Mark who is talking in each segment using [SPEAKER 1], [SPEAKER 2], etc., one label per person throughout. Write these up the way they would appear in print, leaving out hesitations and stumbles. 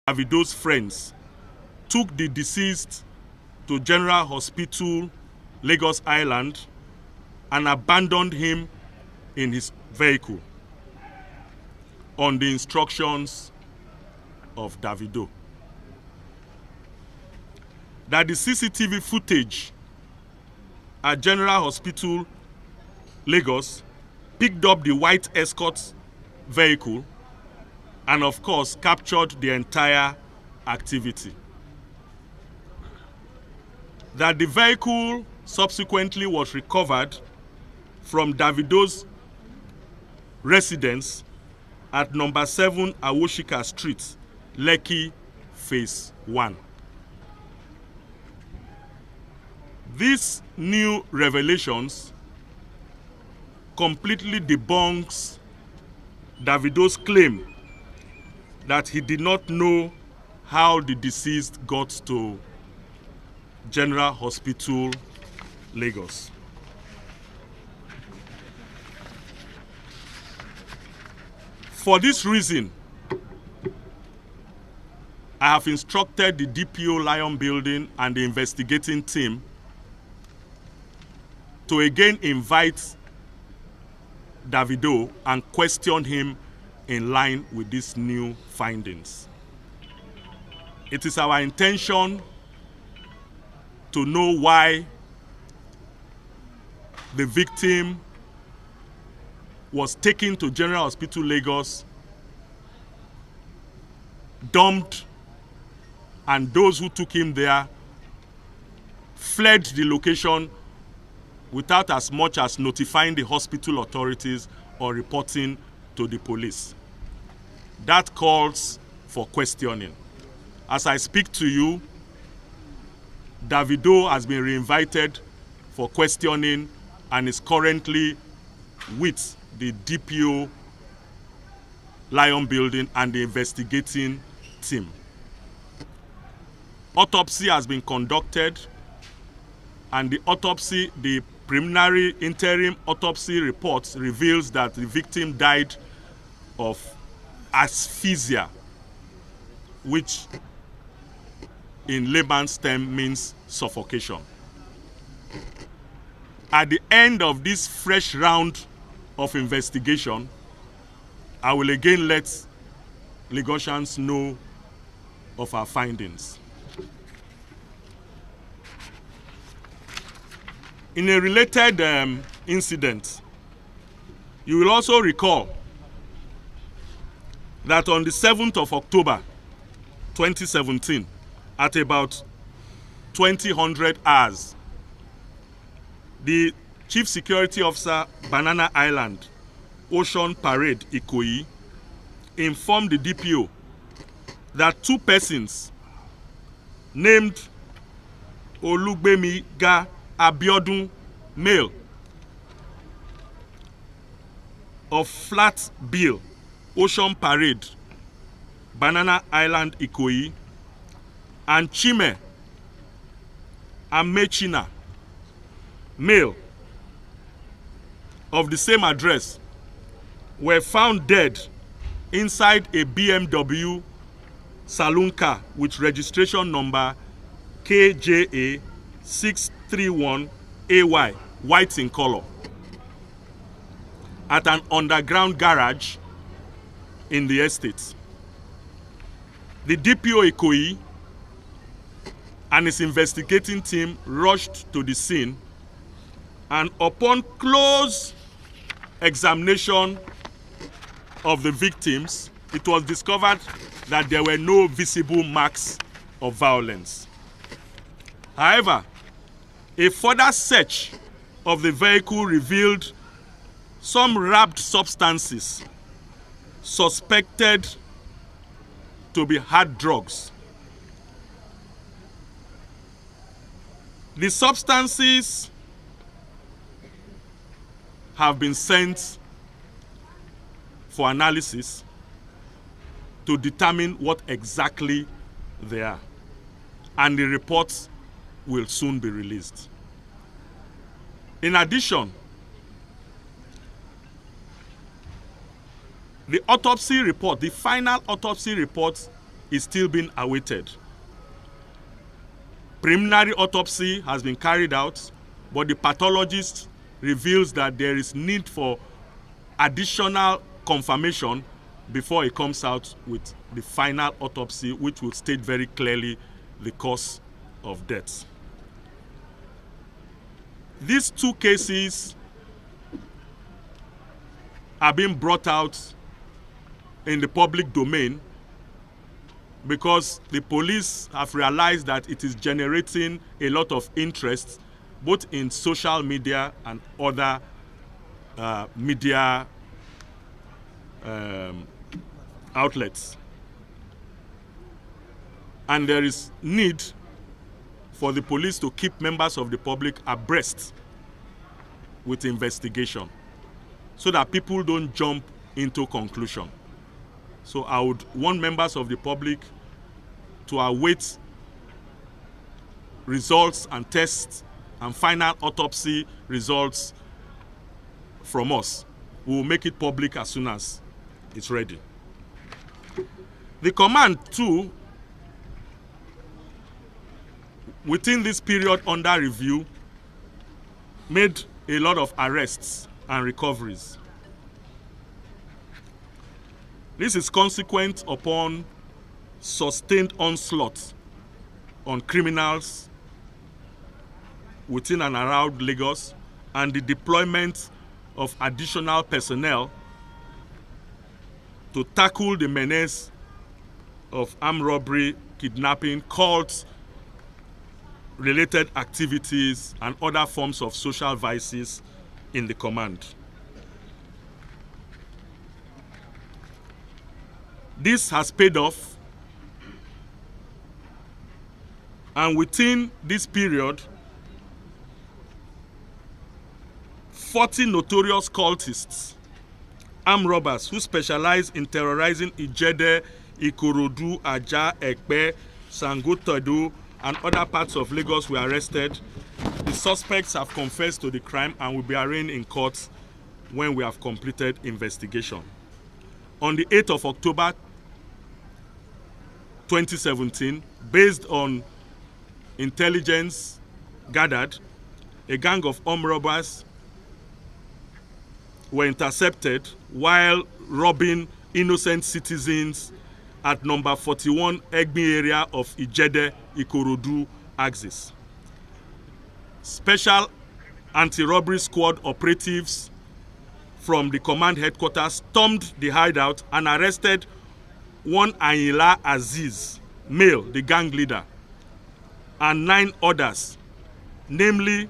[SPEAKER 1] Davido's friends took the deceased to General Hospital, Lagos Island, and abandoned him in his vehicle on the instructions of Davido. That the CCTV footage at General Hospital, Lagos, picked up the white escort vehicle and, of course, captured the entire activity. That the vehicle subsequently was recovered from Davido's residence at number 7 Awoshika Street, Lekki, Phase 1. These new revelations completely debunks Davido's claim that he did not know how the deceased got to General Hospital, Lagos. For this reason, I have instructed the DPO Lion Building and the investigating team to again invite Davido and question him in line with these new findings. It is our intention to know why the victim was taken to General Hospital, Lagos, dumped, and those who took him there fled the location without as much as notifying the hospital authorities or reporting to the police. That calls for questioning. As I speak to you, Davido has been reinvited for questioning and is currently with the DPO Lion Building and the investigating team. Autopsy has been conducted, and the preliminary interim autopsy report reveals that the victim died of asphyxia, which in layman's term means suffocation. At the end of this fresh round of investigation, I will again let Lagosians know of our findings. In a related incident, you will also recall that on the 7th of October 2017, at about 2000 hours, the Chief Security Officer, Banana Island, Ocean Parade, Ikoyi, informed the DPO that 2 persons named Olugbemiga Abiodun, male, of Flat Bill, Ocean Parade, Banana Island, Ikoyi, and Chime Amechina, male, of the same address, were found dead inside a BMW saloon car with registration number KJA 631AY, white in color, at an underground garage in the estate. The DPO Ikoyi and his investigating team rushed to the scene, and upon close examination of the victims, it was discovered that there were no visible marks of violence. However, a further search of the vehicle revealed some wrapped substances suspected to be hard drugs. The substances have been sent for analysis to determine what exactly they are, and the reports will soon be released. In addition, the autopsy report, the final autopsy report, is still being awaited. Preliminary autopsy has been carried out, but the pathologist reveals that there is need for additional confirmation before he comes out with the final autopsy, which will state very clearly the cause of death. These two cases are being brought out in the public domain because the police have realized that it is generating a lot of interest both in social media and other media outlets. And there is need for the police to keep members of the public abreast with investigation so that people don't jump into conclusion. So I would want members of the public to await results and tests and final autopsy results from us. We will make it public as soon as it's ready. The command too, within this period under review, made a lot of arrests and recoveries. This is consequent upon sustained onslaught on criminals within and around Lagos and the deployment of additional personnel to tackle the menace of armed robbery, kidnapping, cults, related activities, and other forms of social vices in the command. This has paid off, and within this period, 40 notorious cultists, armed robbers who specialize in terrorizing Ijede, Ikorodu, Aja, Ekpe, Sangotedo, and other parts of Lagos were arrested. The suspects have confessed to the crime and will be arraigned in court when we have completed investigation. On the 8th of October 2017, based on intelligence gathered, a gang of armed robbers were intercepted while robbing innocent citizens at number 41 Egbi area of Ijede, Ikorodu axis. Special anti-robbery squad operatives from the command headquarters stormed the hideout and arrested one Ayinla Aziz, male, the gang leader, and 9 others, namely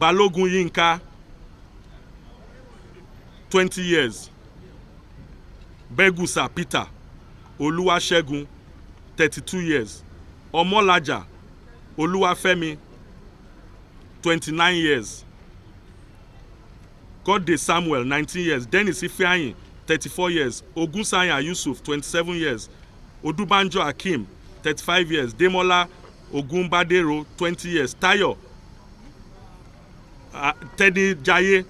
[SPEAKER 1] Balogun Yinka, 20 years, Begusa Peter, Oluwasegun, 32 years, Omolaja Oluwafemi, 29 years, Godde Samuel, 19 years, Dennis Ifeanyi, 34 years, Ogunsanya Yusuf, 27 years, Odubanjo Akim, 35 years, Demola Ogunbadero, 20 years, Tayo Teddy Jaye,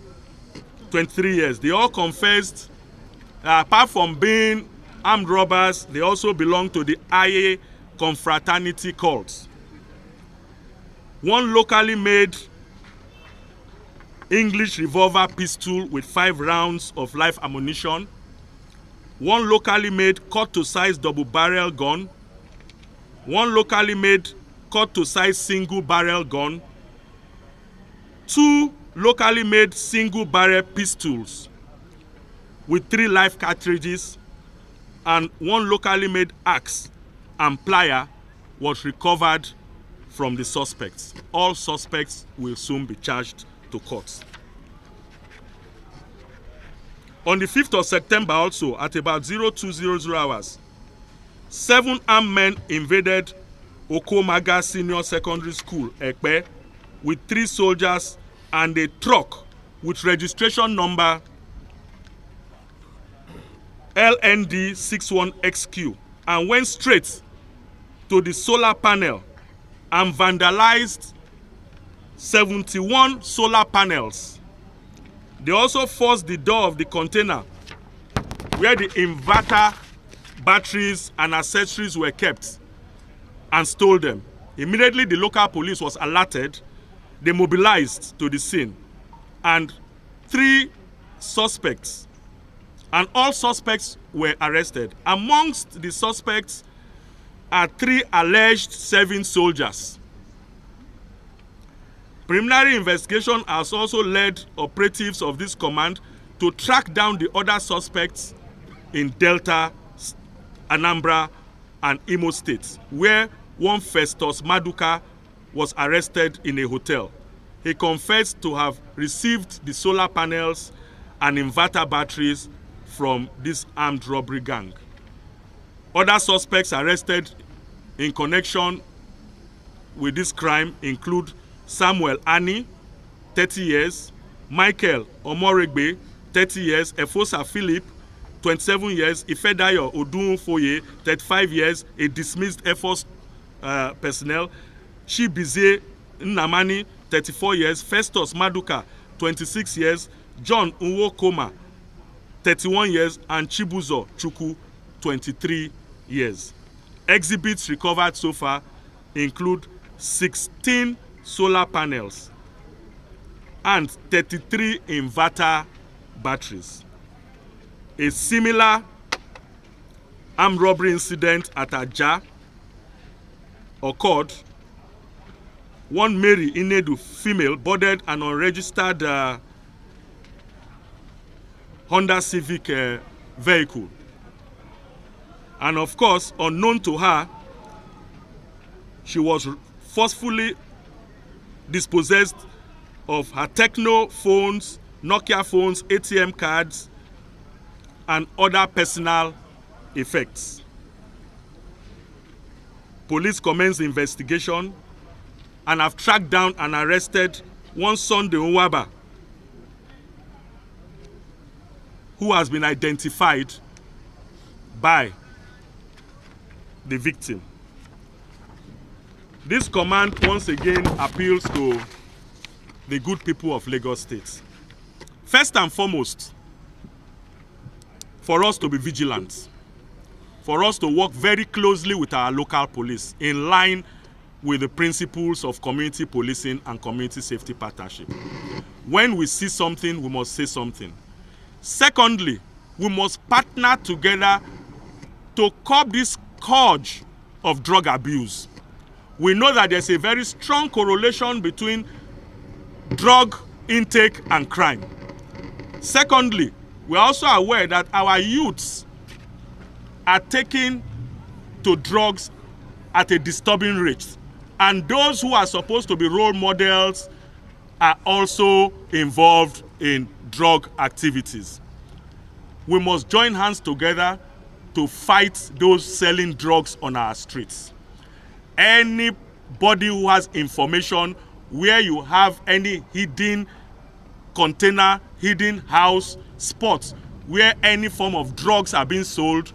[SPEAKER 1] 23 years. They all confessed, apart from being armed robbers, they also belong to the Aye confraternity cult. One locally made English revolver pistol with 5 rounds of live ammunition, one locally made cut-to-size double-barrel gun, one locally made cut-to-size single-barrel gun, 2 locally made single-barrel pistols with 3 live cartridges, and 1 locally made axe and plier was recovered from the suspects. All suspects will soon be charged to court. On the 5th of September also, at about 0200 hours, 7 armed men invaded Okomaga Senior Secondary School, Ekpe, with 3 soldiers and a truck with registration number LND 61XQ, and went straight to the solar panel and vandalized 71 solar panels. They also forced the door of the container where the inverter batteries and accessories were kept, and stole them. Immediately, the local police was alerted. They mobilized to the scene, and 3 suspects, and all suspects were arrested. Amongst the suspects are 3 alleged serving soldiers. Preliminary investigation has also led operatives of this command to track down the other suspects in Delta, Anambra, and Imo states, where one Festus Maduka was arrested in a hotel. He confessed to have received the solar panels and inverter batteries from this armed robbery gang. Other suspects arrested in connection with this crime include Samuel Ani, 30 years, Michael Omoregbe, 30 years, Efosa Philip, 27 years, Ifedayo Odunfoye, 35 years, a dismissed Air Force personnel, Chibize Nnamani, 34 years, Festus Maduka, 26 years, John Nwokoma, 31 years, and Chibuzo Chukwu, 23 years. Exhibits recovered so far include 16 solar panels and 33 inverter batteries. A similar armed robbery incident at Ajah occurred. One Mary Inedu, female, boarded an unregistered Honda Civic vehicle. And of course, unknown to her, she was forcefully dispossessed of her Techno phones, Nokia phones, ATM cards, and other personal effects. Police commenced the investigation and have tracked down and arrested one Sunday Nwaba, who has been identified by the victim. This command once again appeals to the good people of Lagos State. First and foremost, for us to be vigilant, for us to work very closely with our local police in line with the principles of community policing and community safety partnership. When we see something, we must say something. Secondly, we must partner together to curb this scourge of drug abuse. We know that there's a very strong correlation between drug intake and crime. Secondly, we're also aware that our youths are taking to drugs at a disturbing rate. And those who are supposed to be role models are also involved in drug activities. We must join hands together to fight those selling drugs on our streets. Anybody who has information where you have any hidden container, hidden house, spots where any form of drugs are being sold,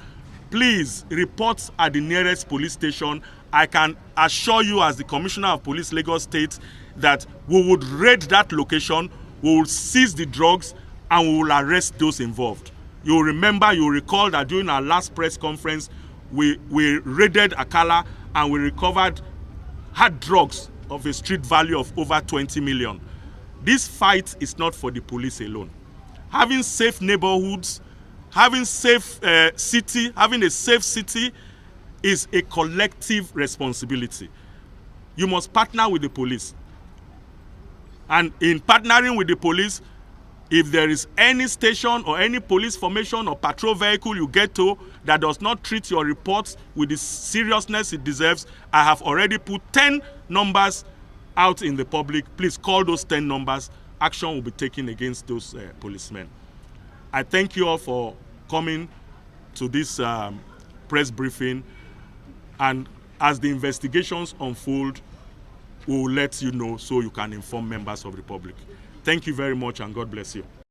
[SPEAKER 1] please report at the nearest police station. I can assure you as the Commissioner of Police Lagos State that we would raid that location, we will seize the drugs, and we will arrest those involved. You will recall that during our last press conference, we raided Akala and we recovered hard drugs of a street value of over 20 million. This fight is not for the police alone. Having safe neighborhoods, having a safe city is a collective responsibility. You must partner with the police. And in partnering with the police, if there is any station or any police formation or patrol vehicle you get to that does not treat your reports with the seriousness it deserves, I have already put 10 numbers out in the public. Please call those 10 numbers. Action will be taken against those policemen. I thank you all for coming to this press briefing. And as the investigations unfold, we will let you know so you can inform members of the public. Thank you very much, and God bless you.